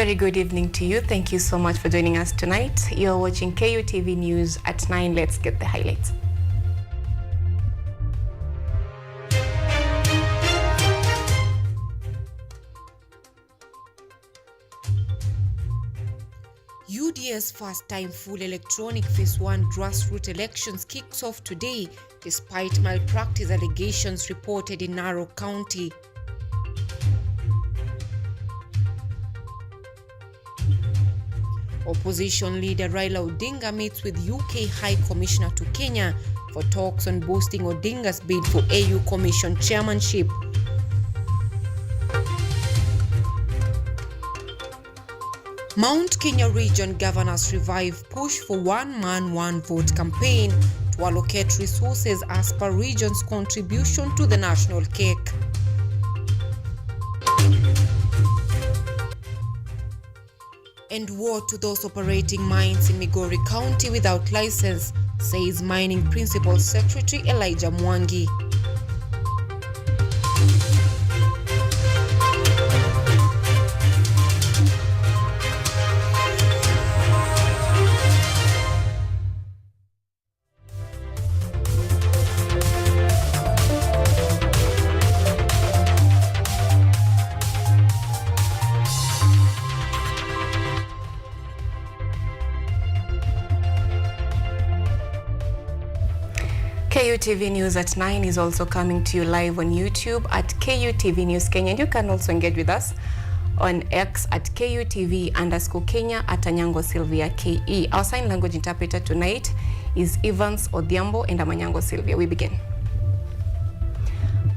very good evening to you. Thank you so much for joining us tonight. You're watching Kutv News at 9. Let's get the highlights. UDA's first-time full electronic Phase 1 grassroots elections kicks off today despite malpractice allegations reported in Narok County. Opposition leader Raila Odinga meets with UK High Commissioner to Kenya for talks on boosting Odinga's bid for AU Commission chairmanship. Mount Kenya Region Governors revive push for one-man, one-vote campaign to allocate resources as per region's contribution to the national cake. And woe to those operating mines in Migori County without license, says Mining Principal Secretary Elijah Mwangi. KUTV News at 9 is also coming to you live on YouTube at KUTV News Kenya. And you can also engage with us on X at KUTV_Kenya at Anyango Sylvia KE. Our sign language interpreter tonight is Evans Odhiambo and Anyango Sylvia. We begin.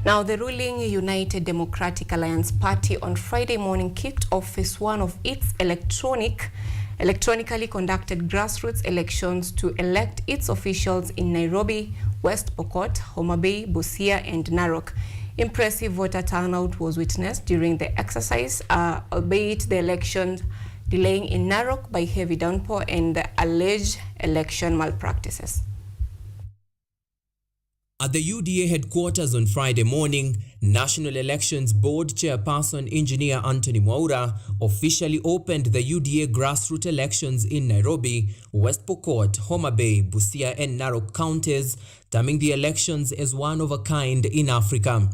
Now, the ruling United Democratic Alliance Party on Friday morning kicked off Phase 1 of its electronically conducted grassroots elections to elect its officials in Nairobi, West Pokot, Homa Bay, Busia, and Narok. Impressive voter turnout was witnessed during the exercise, albeit the election delaying in Narok by heavy downpour and the alleged election malpractices. At the UDA headquarters on Friday morning, National Elections Board Chairperson Engineer Anthony Mwaura officially opened the UDA grassroots elections in Nairobi, West Pokot, Homa Bay, Busia, and Narok counties, terming the elections as one of a kind in Africa.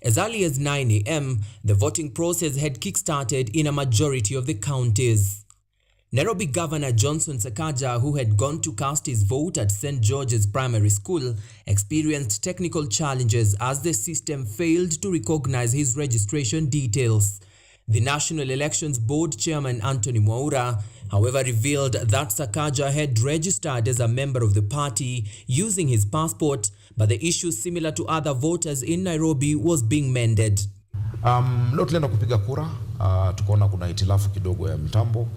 As early as 9 a.m., the voting process had kick-started in a majority of the counties. Nairobi Governor Johnson Sakaja, who had gone to cast his vote at St. George's Primary School, experienced technical challenges as the system failed to recognize his registration details. The National Elections Board Chairman Anthony Mwaura, however, revealed that Sakaja had registered as a member of the party using his passport, but the issue, similar to other voters in Nairobi, was being mended. Leo tulienda kupiga kura, tukaona kuna hitilafu kidogo ya mitambo.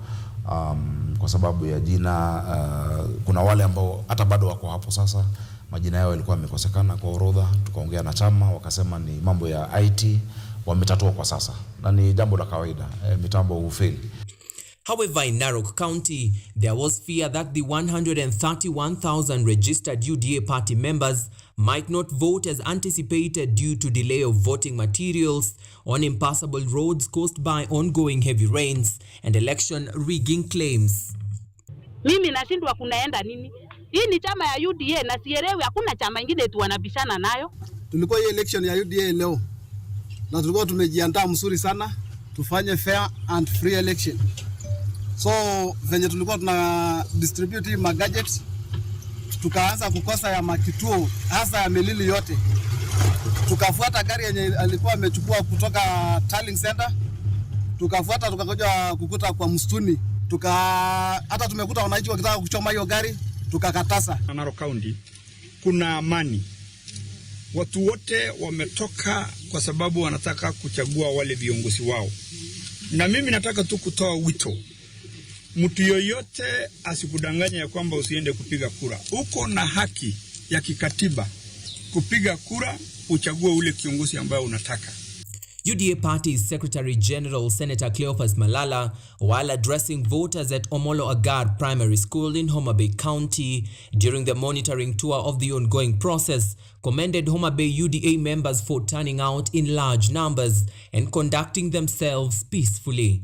Kwa sababu ya jina, kuna wale ambao hata bado wako hapo sasa, majina yao yalikuwa yamekosekana kwa orodha. Tukaongea na chama, wakasema ni mambo ya IT, wametatua kwa sasa, na ni jambo la kawaida, mitambo hufeli. However, in Narok County, there was fear that the 131,000 registered UDA party members might not vote as anticipated due to delay of voting materials on impassable roads caused by ongoing heavy rains and election rigging claims. Mimi nashindwa kunaenda nini? Hii ni chama ya UDA na sielewi, hakuna chama ingine tu wanabishana nayo. Tulikuwa hii election ya UDA leo na tulikuwa tumejiandaa mzuri sana tufanye fair and free election. So venye tulikuwa tuna distribute ma gadgets, tukaanza kukosa ya makituo hasa ya milili yote. Tukafuata gari yenye alikuwa amechukua kutoka Tallying Center, tukafuata tukakuja kukuta kwa msituni, hata tumekuta wananchi wakitaka kuchoma hiyo gari, tukakatasa. Narok County kuna amani, watu wote wametoka kwa sababu wanataka kuchagua wale viongozi wao, na mimi nataka tu kutoa wito, mtu yoyote asikudanganya ya kwamba usiende kupiga kura. Uko na haki ya kikatiba kupiga kura, uchague ule kiongozi ambaye unataka. UDA Party's Secretary General Senator Cleophas Malala, while addressing voters at Omolo Agar Primary School in Homa Bay County during the monitoring tour of the ongoing process, commended Homa Bay UDA members for turning out in large numbers and conducting themselves peacefully.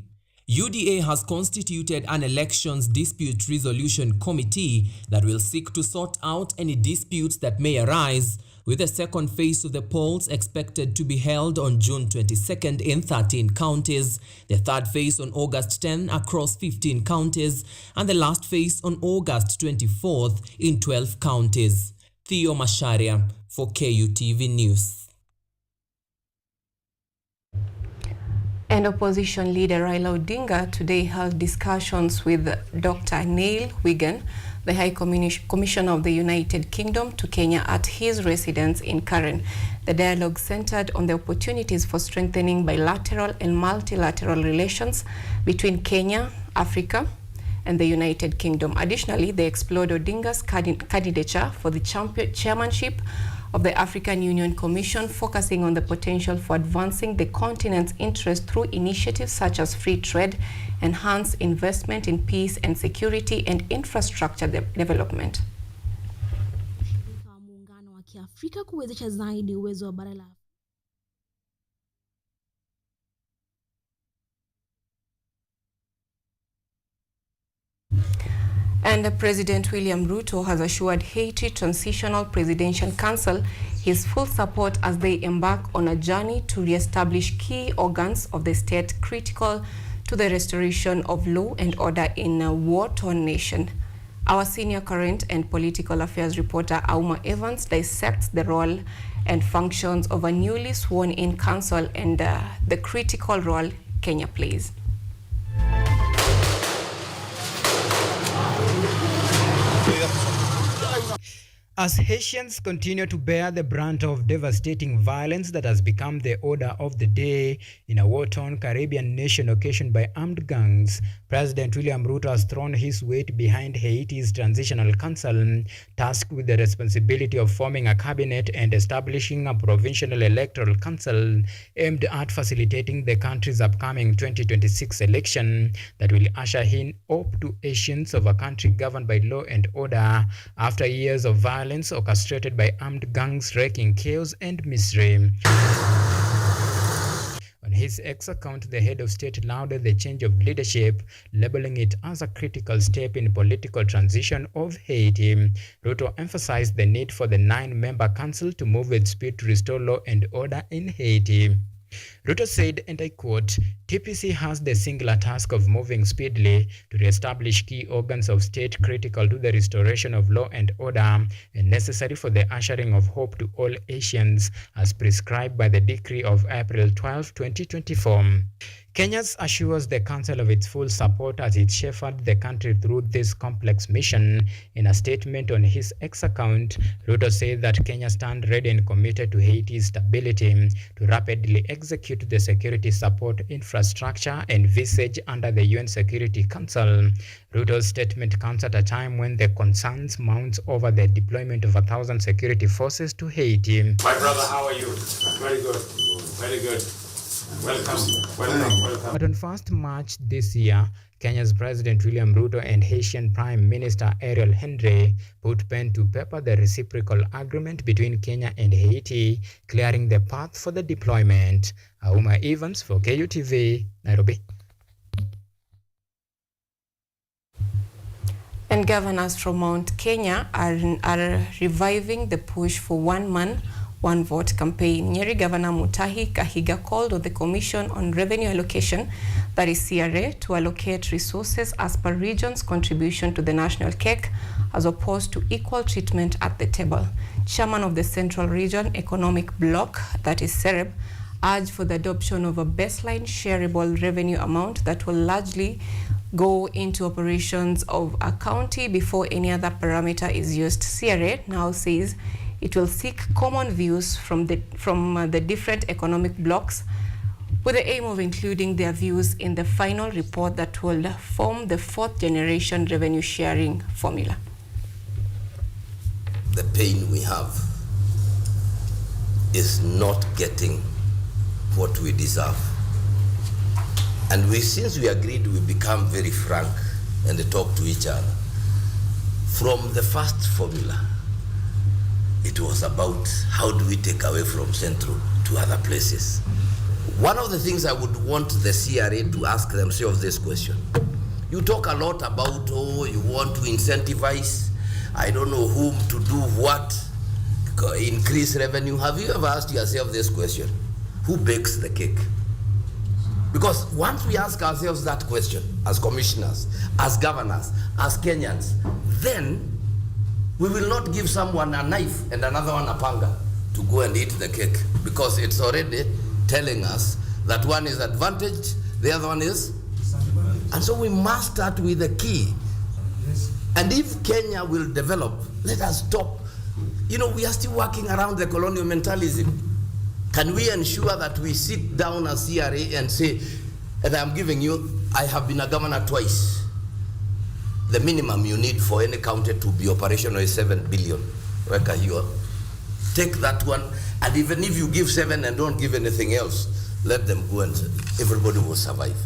UDA has constituted an elections dispute resolution committee that will seek to sort out any disputes that may arise, with the second phase of the polls expected to be held on June 22nd in 13 counties, the third phase on August 10 across 15 counties, and the last phase on August 24th in 12 counties. Theo Masharia for KUTV News. And opposition leader Raila Odinga today held discussions with Dr. Neil Wigan, the High Commissioner of the United Kingdom to Kenya, at his residence in Karen. The dialogue centered on the opportunities for strengthening bilateral and multilateral relations between Kenya, Africa, and the United Kingdom. Additionally, they explored Odinga's candidature for the chairmanship of the African Union Commission, focusing on the potential for advancing the continent's interest through initiatives such as free trade, enhanced investment in peace and security, and infrastructure development. Muungano wa Kiafrika kuwezesha zaidi uwezo wa bara la And President William Ruto has assured Haiti Transitional Presidential Council his full support as they embark on a journey to re-establish key organs of the state critical to the restoration of law and order in a war-torn nation. Our senior current and political affairs reporter Auma Evans dissects the role and functions of a newly sworn-in council and the critical role Kenya plays. As Haitians continue to bear the brunt of devastating violence that has become the order of the day in a war-torn Caribbean nation occasioned by armed gangs, President William Ruto has thrown his weight behind Haiti's Transitional Council, tasked with the responsibility of forming a cabinet and establishing a provincial electoral council aimed at facilitating the country's upcoming 2026 election that will usher in hope to Haitians of a country governed by law and order after years of violence orchestrated by armed gangs wreaking chaos and misery. On his X account, the head of state lauded the change of leadership, labeling it as a critical step in political transition of Haiti. Ruto emphasized the need for the 9-member council to move with speed to restore law and order in Haiti. Ruto said, and I quote, "TPC has the singular task of moving speedily to reestablish key organs of state critical to the restoration of law and order and necessary for the ushering of hope to all Asians as prescribed by the decree of April 12, 2024. Kenya assures the council of its full support as it shepherded the country through this complex mission. In a statement on his X account, Ruto said that Kenya stands ready and committed to Haiti's stability to rapidly execute the security support infrastructure envisaged under the UN Security Council. Ruto's statement comes at a time when the concerns mount over the deployment of 1,000 security forces to Haiti. My brother, how are you? Very good. Very good. Welcome. But on 1st March this year, Kenya's President William Ruto and Haitian Prime Minister Ariel Henry put pen to paper the reciprocal agreement between Kenya and Haiti, clearing the path for the deployment. Auma Evans for KUTV, Nairobi. And governors from Mount Kenya are reviving the push for one man, one vote campaign. Nyeri Governor Mutahi Kahiga called on the Commission on Revenue Allocation, that is CRA, to allocate resources as per region's contribution to the national cake, as opposed to equal treatment at the table. Chairman of the Central Region Economic Bloc, that is CEREB, urged for the adoption of a baseline shareable revenue amount that will largely go into operations of a county before any other parameter is used. CRA now says it will seek common views from the different economic blocks with the aim of including their views in the final report that will form the 4th generation revenue sharing formula. The pain we have is not getting what we deserve. And since we agreed, we become very frank and talk to each other. From the first formula, it was about how do we take away from Central to other places. One of the things I would want the CRA to ask themselves this question. You talk a lot about, oh, you want to incentivize, I don't know whom to do what, increase revenue. Have you ever asked yourself this question? Who bakes the cake? Because once we ask ourselves that question, as commissioners, as governors, as Kenyans, then we will not give someone a knife and another one a panga to go and eat the cake, because it's already telling us that one is advantaged, the other one is. And so we must start with the key. And if Kenya will develop, let us stop. You know, we are still working around the colonial mentalism. Can we ensure that we sit down as CRA and say, and I'm giving you, I have been a governor twice. The minimum you need for any county to be operational is 7 billion. Take that one, and even if you give 7 and don't give anything else, let them go and everybody will survive.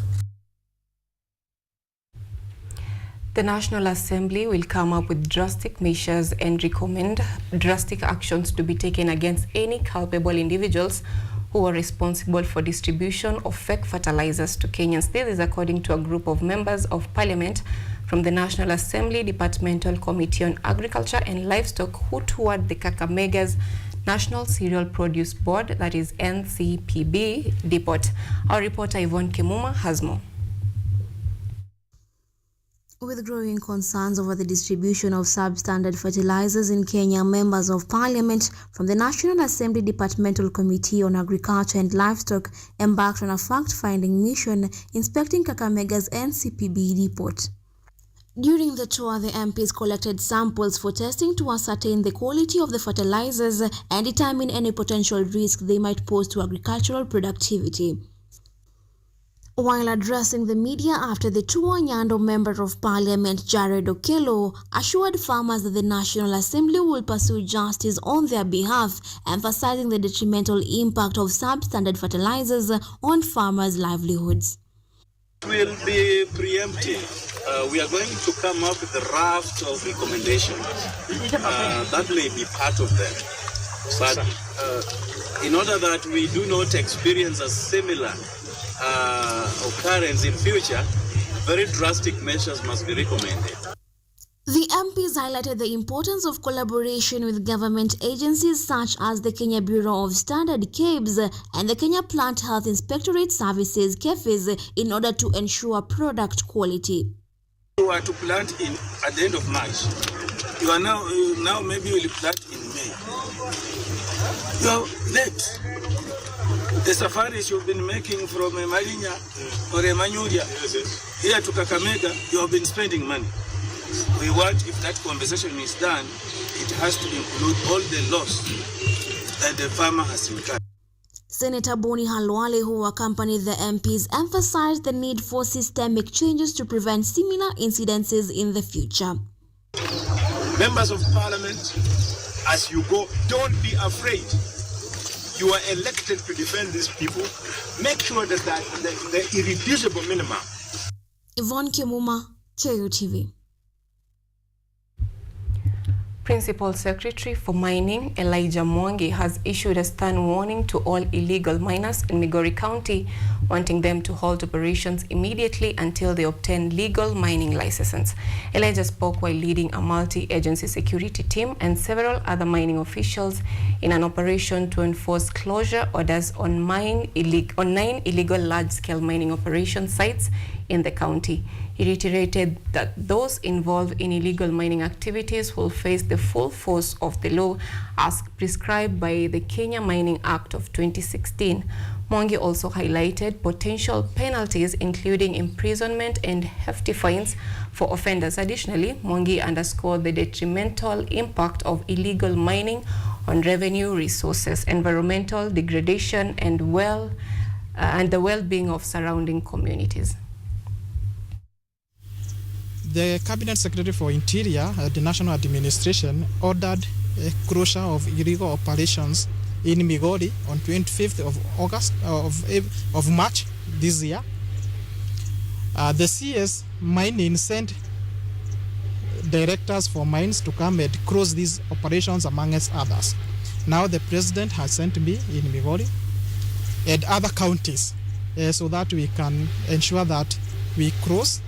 The National Assembly will come up with drastic measures and recommend drastic actions to be taken against any culpable individuals who are responsible for distribution of fake fertilizers to Kenyans. This is according to a group of members of Parliament from the National Assembly Departmental Committee on Agriculture and Livestock, who toured the Kakamega's National Cereal Produce Board, that is NCPB, depot. Our reporter Yvonne Kemuma has more. With growing concerns over the distribution of substandard fertilizers in Kenya, members of Parliament from the National Assembly Departmental Committee on Agriculture and Livestock embarked on a fact-finding mission inspecting Kakamega's NCPB depot. During the tour, the MPs collected samples for testing to ascertain the quality of the fertilizers and determine any potential risk they might pose to agricultural productivity. While addressing the media after the tour, Anyango Member of Parliament Jared Okello assured farmers that the National Assembly will pursue justice on their behalf, emphasizing the detrimental impact of substandard fertilizers on farmers' livelihoods. We'll be preemptive. We are going to come up with a raft of recommendations. That may be part of them. But in order that we do not experience a similar occurrence in future, very drastic measures must be recommended. The MPs highlighted the importance of collaboration with government agencies such as the Kenya Bureau of Standard (KEBS) and the Kenya Plant Health Inspectorate Services (KEFIS) in order to ensure product quality. You are to plant at the end of March. You are now maybe you will plant in May. You are late. The safaris you've been making from Marinya or Emanyuria here to Kakamega, you have been spending money. We want, if that conversation is done, it has to include all the loss that the farmer has incurred. Senator Boni Halwale, who accompanied the MPs, emphasized the need for systemic changes to prevent similar incidences in the future. Members of Parliament, as you go, don't be afraid. You are elected to defend these people. Make sure that the irreducible minimum. Yvonne Kemuma, Kutv. Principal Secretary for Mining, Elijah Mwangi, has issued a stern warning to all illegal miners in Migori County, wanting them to halt operations immediately until they obtain legal mining licenses. Elijah spoke while leading a multi-agency security team and several other mining officials in an operation to enforce closure orders on 9 illegal large-scale mining operation sites in the county. He reiterated that those involved in illegal mining activities will face the full force of the law as prescribed by the Kenya Mining Act of 2016. Mwangi also highlighted potential penalties, including imprisonment and hefty fines for offenders. Additionally, Mwangi underscored the detrimental impact of illegal mining on revenue, resources, environmental degradation, and the well-being of surrounding communities. The Cabinet Secretary for Interior at the National Administration ordered a closure of illegal operations in Migori on 25th of March this year. The CS Mining sent directors for mines to come and close these operations amongst others. Now the President has sent me in Migori and other counties so that we can ensure that we cross,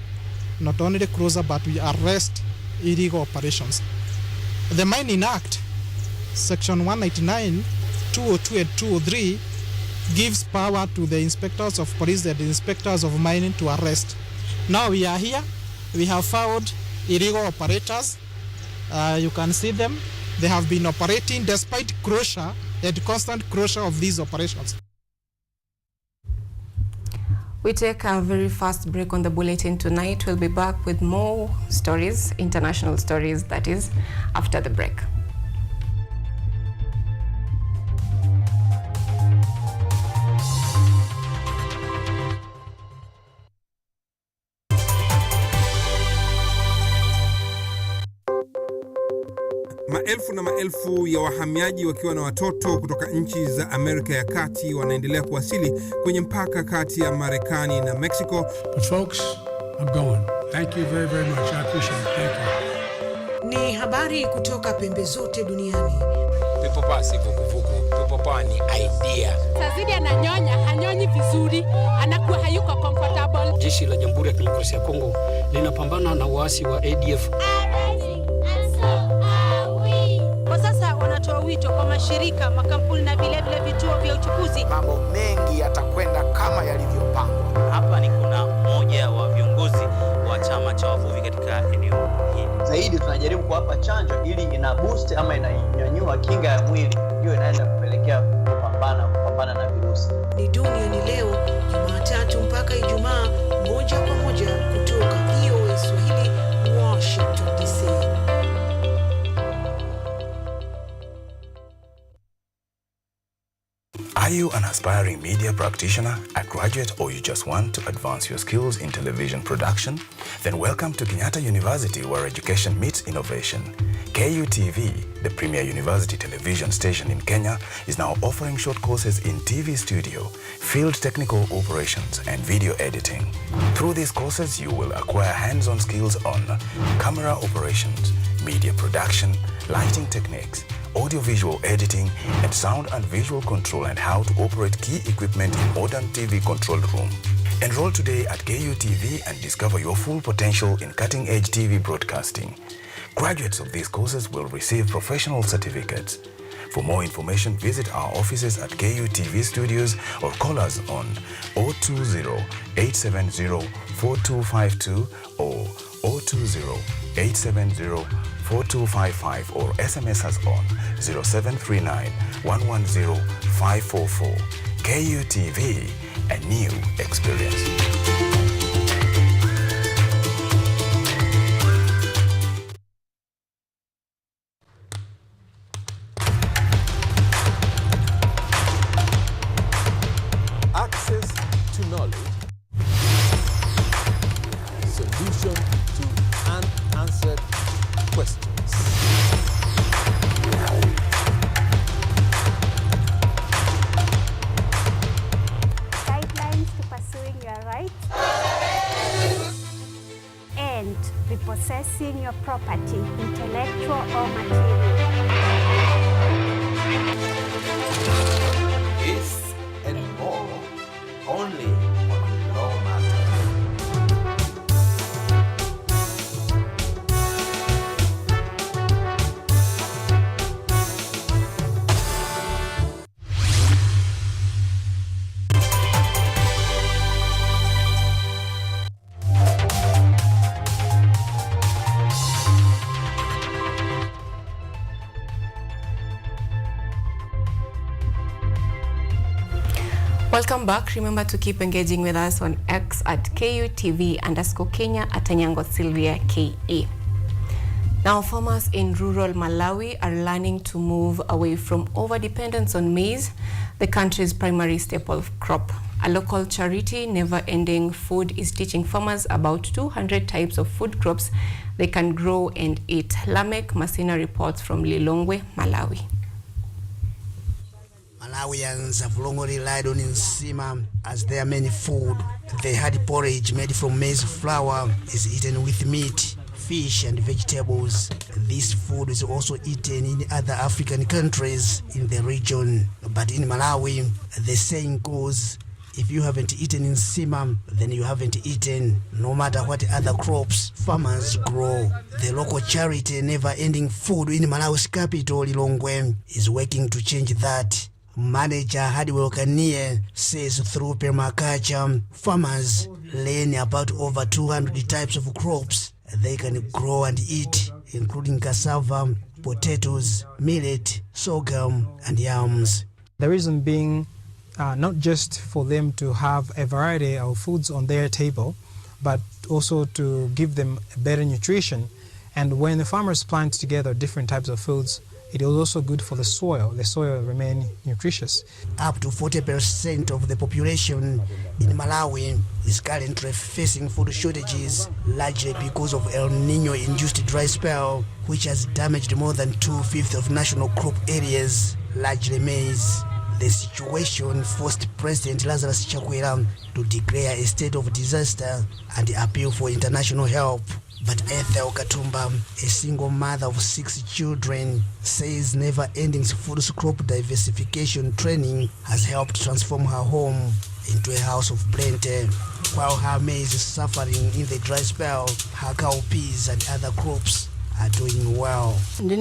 not only the closer, but we arrest illegal operations. The Mining Act, Section 199, 202 and 203, gives power to the inspectors of police and the inspectors of mining to arrest. Now we are here, we have found illegal operators. You can see them. They have been operating despite closure and constant closure of these operations. We take a very fast break on the bulletin tonight. We'll be back with more stories, international stories, that is, after the break. Maelfu na maelfu ya wahamiaji wakiwa na watoto kutoka nchi za Amerika ya Kati wanaendelea kuwasili kwenye mpaka kati ya Marekani na Mexico. But folks, I'm going. Thank you very, very much. I appreciate it. Thank you. Ni habari kutoka pembe zote duniani. Pepo pasi vuguvugu. Pepo pa ni idea. Tazidi ananyonya, hanyonyi vizuri, anakuwa hayuko comfortable. Jeshi la Jamhuri ya Kidemokrasia ya Kongo linapambana na waasi wa ADF. Kwa sasa wanatoa wito kwa mashirika, makampuni na vile vituo vya uchukuzi. Mambo mengi yatakwenda kama yalivyopangwa. Hapa ni kuna mmoja wa viongozi wa chama cha wavuvi katika eneo hili. Zaidi tunajaribu kuwapa chanjo ili ina boost ama inanyanyua kinga ya mwili, hiyo inaenda kupelekea kupambana na virusi. Ni duniani leo, Jumatatu mpaka Ijumaa, moja kwa moja kutoka VOA Swahili, Washington DC. Are you an aspiring media practitioner, a graduate, or you just want to advance your skills in television production? Then welcome to Kenyatta University, where education meets innovation. KUTV, the premier university television station in Kenya, is now offering short courses in TV studio, field technical operations, and video editing. Through these courses, you will acquire hands-on skills on camera operations, media production, lighting techniques, audio-visual editing, and sound and visual control, and how to operate key equipment in modern TV control room. Enroll today at KUTV and discover your full potential in cutting-edge TV broadcasting. Graduates of these courses will receive professional certificates. For more information, visit our offices at KUTV Studios or call us on 020-870-4252 or 020-870-4255 or SMS us on 0739-110-544. KUTV, a new experience. Access to knowledge, solution to unanswered questions. Guidelines to pursuing your rights and repossessing your property, intellectual or material. This and more only on Law Matters. Welcome back. Remember to keep engaging with us on X at KUTV_Kenya, at Anyango Sylvia KE. Now, farmers in rural Malawi are learning to move away from over-dependence on maize, the country's primary staple crop. A local charity, Never Ending Food, is teaching farmers about 200 types of food crops they can grow and eat. Lamek Masina reports from Lilongwe, Malawi. Malawians have long relied on nsima as their main food. The hard porridge made from maize flour is eaten with meat, fish and vegetables. This food is also eaten in other African countries in the region. But in Malawi, the saying goes, if you haven't eaten in Sima, then you haven't eaten, no matter what other crops farmers grow. The local charity Never Ending Food in Malawi's capital, Lilongwe, is working to change that. Manager Hadiwell Kanie says through permaculture, farmers learn about over 200 types of crops they can grow and eat, including cassava, potatoes, millet, sorghum, and yams. The reason being not just for them to have a variety of foods on their table, but also to give them better nutrition. And when the farmers plant together different types of foods, it is also good for the soil. The soil remains nutritious. Up to 40% of the population in Malawi is currently facing food shortages, largely because of El Nino-induced dry spell, which has damaged more than 2/5 of national crop areas, largely maize. The situation forced President Lazarus Chakwera to declare a state of disaster and appeal for international help. But Ethel Katumba, a single mother of 6 children, says never-ending food crop diversification training has helped transform her home into a house of plenty. While her maize is suffering in the dry spell, her cowpeas and other crops are doing well. In the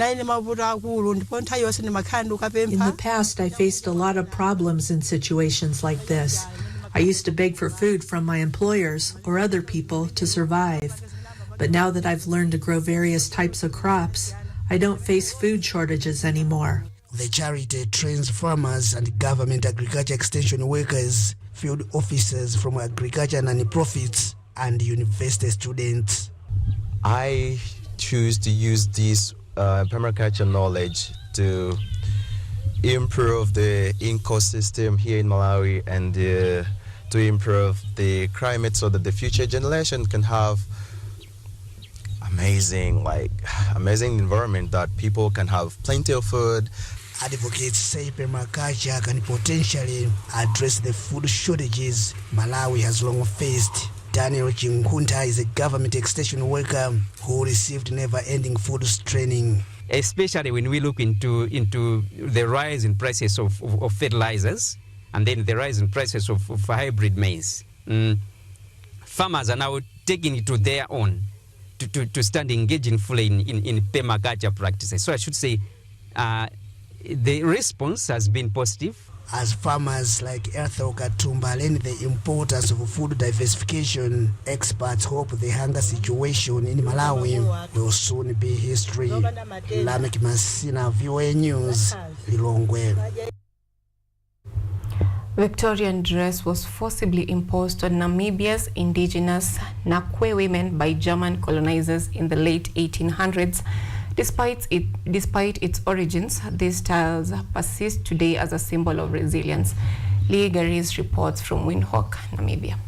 past, I faced a lot of problems in situations like this. I used to beg for food from my employers or other people to survive. But now that I've learned to grow various types of crops, I don't face food shortages anymore. The charity trains farmers and government agriculture extension workers, field officers from agriculture non-profits, and university students. I choose to use this permaculture knowledge to improve the ecosystem here in Malawi and to improve the climate so that the future generation can have amazing environment, that people can have plenty of food. Advocates say permaculture can potentially address the food shortages Malawi has long faced. Daniel Chinkunta is a government extension worker who received never-ending foods training. Especially when we look into the rise in prices of fertilizers and then the rise in prices of hybrid maize. Farmers are now taking it to their own to start engaging fully in permaculture practices. So I should say the response has been positive. As farmers like Ethel Katumba learn the importance of food diversification, experts hope the hunger situation in Malawi will soon be history. Lamek Masina, VOA News, Lilongwe. Victorian dress was forcibly imposed on Namibia's indigenous Nakwe women by German colonizers in the late 1800s. Despite its origins, these styles persist today as a symbol of resilience. Lee Garis reports from Windhoek, Namibia.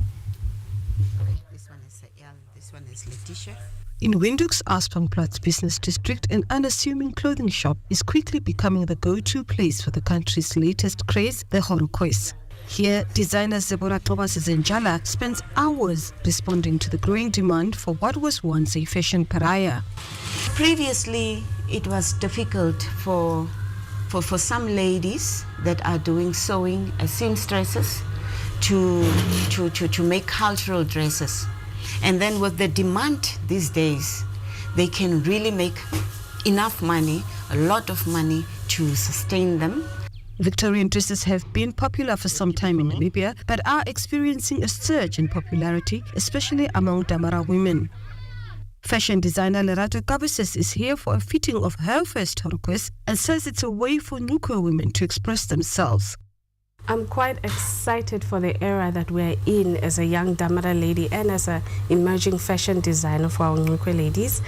This one is Letitia. In Windhoek's Aspangplatz business district, an unassuming clothing shop is quickly becoming the go-to place for the country's latest craze, the Horokwees. Here, designer Zebora Thomas Zenjala spends hours responding to the growing demand for what was once a fashion pariah. Previously, it was difficult for some ladies that are doing sewing as seamstresses to make cultural dresses. And then with the demand these days, they can really make enough money, a lot of money to sustain them. Victorian dresses have been popular for some time in Namibia, but are experiencing a surge in popularity, especially among Damara women. Fashion designer Lerato Kabises is here for a fitting of her first Horokwees and says it's a way for Nkwe women to express themselves. I'm quite excited for the era that we're in as a young Damara lady and as an emerging fashion designer for our Nkwe ladies.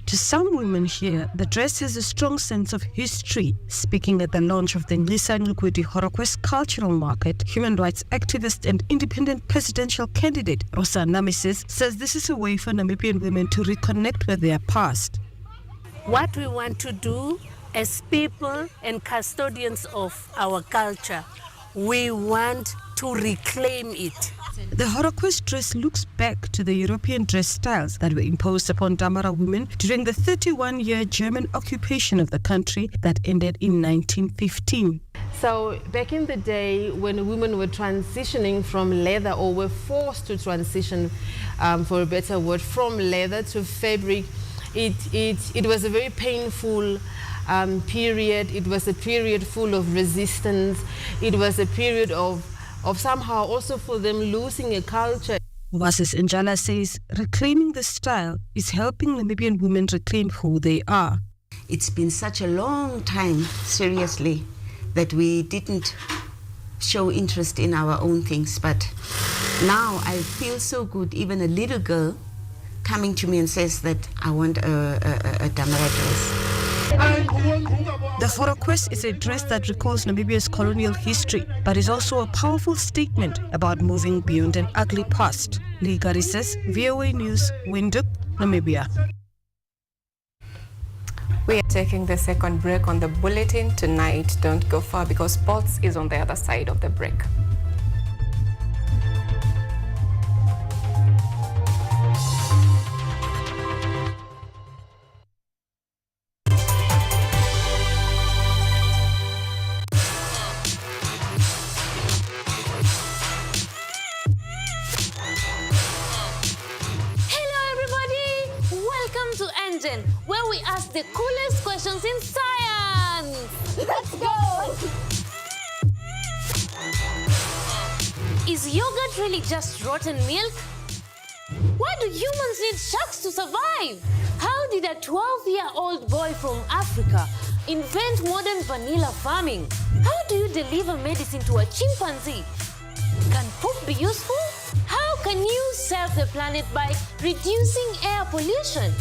To some women here, the dress has a strong sense of history. Speaking at the launch of the Ngisa Nlukwedi Horokwees Cultural Market, human rights activist and independent presidential candidate Rosa Namises says this is a way for Namibian women to reconnect with their past. What we want to do as people and custodians of our culture, we want to reclaim it. The Horoquest dress looks back to the European dress styles that were imposed upon Damara women during the 31-year German occupation of the country that ended in 1915. So back in the day when women were transitioning from leather, or were forced to transition, for a better word, from leather to fabric, it was a very painful period. It was a period full of resistance. It was a period of somehow also for them losing a culture. Wasis Njala says reclaiming the style is helping Namibian women reclaim who they are. It's been such a long time, seriously, that we didn't show interest in our own things. But now I feel so good, even a little girl coming to me and says that I want a Damara dress. The Horoquest is a dress that recalls Namibia's colonial history, but is also a powerful statement about moving beyond an ugly past. Liga Rises, VOA News, Windhoek, Namibia. We are taking the second break on the bulletin tonight. Don't go far because sports is on the other side of the break. Where we ask the coolest questions in science. Let's go! Is yogurt really just rotten milk? Why do humans need sharks to survive? How did a 12-year-old boy from Africa invent modern vanilla farming? How do you deliver medicine to a chimpanzee? Can poop be useful? How can you save the planet by reducing air pollution?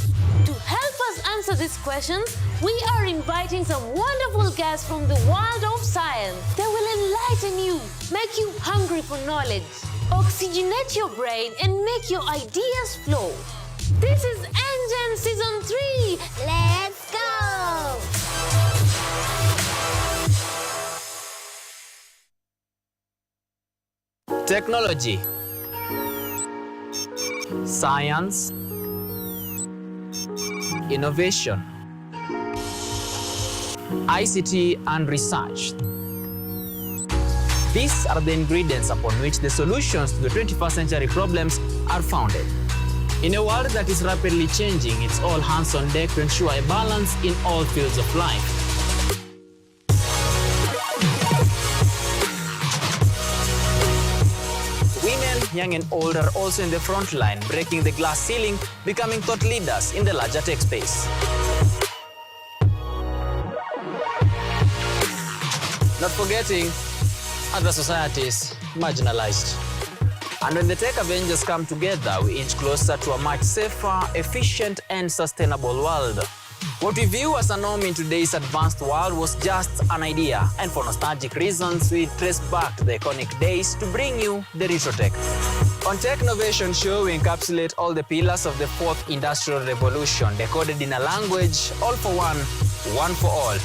To help us answer these questions, we are inviting some wonderful guests from the world of science. They will enlighten you, make you hungry for knowledge, oxygenate your brain, and make your ideas flow. This is Engine Season 3. Let's go! Technology, science, innovation, ICT and research. These are the ingredients upon which the solutions to the 21st century problems are founded. In a world that is rapidly changing, it's all hands on deck to ensure a balance in all fields of life. Young and old are also in the front line, breaking the glass ceiling, becoming thought leaders in the larger tech space. Not forgetting other societies marginalized. And when the tech Avengers come together, we inch closer to a much safer, efficient, and sustainable world. What we view as a norm in today's advanced world was just an idea, and for nostalgic reasons, we trace back to the iconic days to bring you the retro tech. On Technovation Show, we encapsulate all the pillars of the fourth industrial revolution, decoded in a language, all for one for all.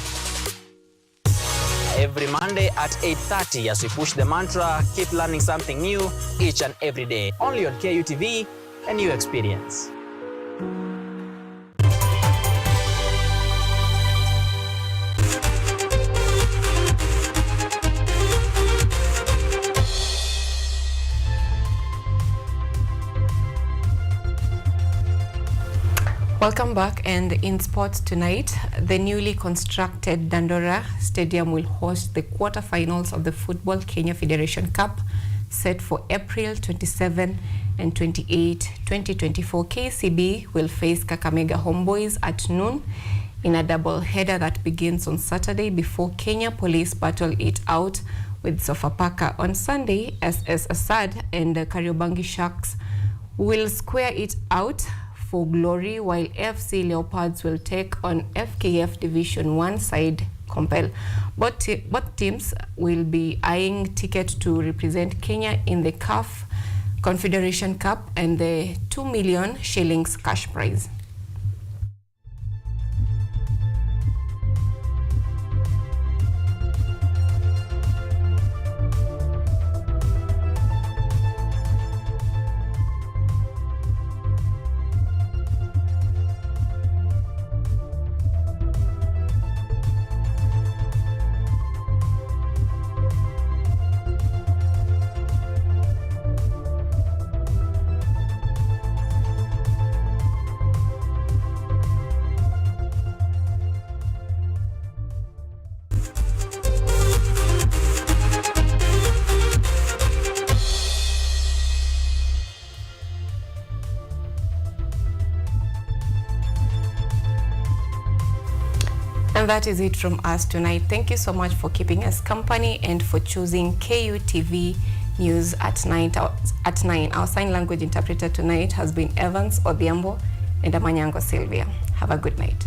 Every Monday at 8:30 as we push the mantra, keep learning something new each and every day. Only on KUTV, a new experience. Welcome back, and in sports tonight, the newly constructed Dandora Stadium will host the quarterfinals of the Football Kenya Federation Cup set for April 27 and 28, 2024. KCB will face Kakamega Homeboys at noon in a double header that begins on Saturday before Kenya Police battle it out with Sofapaka. On Sunday, SS Assad and the Kariobangi Sharks will square it out for glory, while FC Leopards will take on FKF Division 1 side Compel. Both teams will be eyeing ticket to represent Kenya in the CAF Confederation Cup and the 2 million shillings cash prize. And that is it from us tonight. Thank you so much for keeping us company and for choosing KUTV News at 9. Our sign language interpreter tonight has been Evans Odhiambo and Anyango Sylvia. Have a good night.